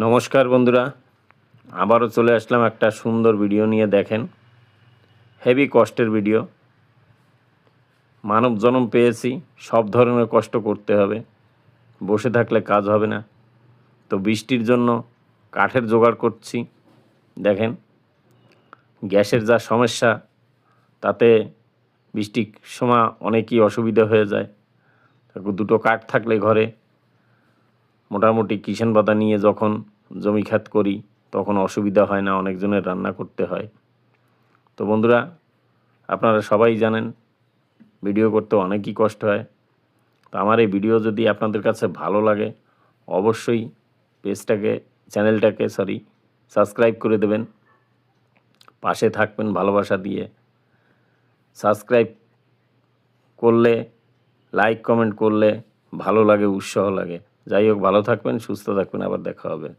নমস্কার বন্ধুরা, আবারও চলে আসলাম একটা সুন্দর ভিডিও নিয়ে। দেখেন, হেভি কষ্টের ভিডিও। মানব জন্ম পেয়েছি, সব ধরনের কষ্ট করতে হবে, বসে থাকলে কাজ হবে না। তো বৃষ্টির জন্য কাঠের জোগাড় করছি। দেখেন, গ্যাসের যা সমস্যা, তাতে বৃষ্টির সময় অনেকই অসুবিধা হয়ে যায়। দুটো কাঠ থাকলে ঘরে মোটামুটি কিচেন বাদা নিয়ে যখন জমি খাত করি তখন অসুবিধা হয় না, অনেকজনের রান্না করতে হয়। তো বন্ধুরা, আপনারা সবাই জানেন ভিডিও করতে অনেকই কষ্ট হয়। তো আমার এই ভিডিও যদি আপনাদের কাছে ভালো লাগে, অবশ্যই চ্যানেলটাকে সাবস্ক্রাইব করে দেবেন, পাশে থাকবেন ভালোবাসা দিয়ে। সাবস্ক্রাইব করলে, লাইক কমেন্ট করলে ভালো লাগে, উৎসাহ লাগে। যাই হোক, ভালো থাকবেন, সুস্থ থাকবেন, আবার দেখা হবে।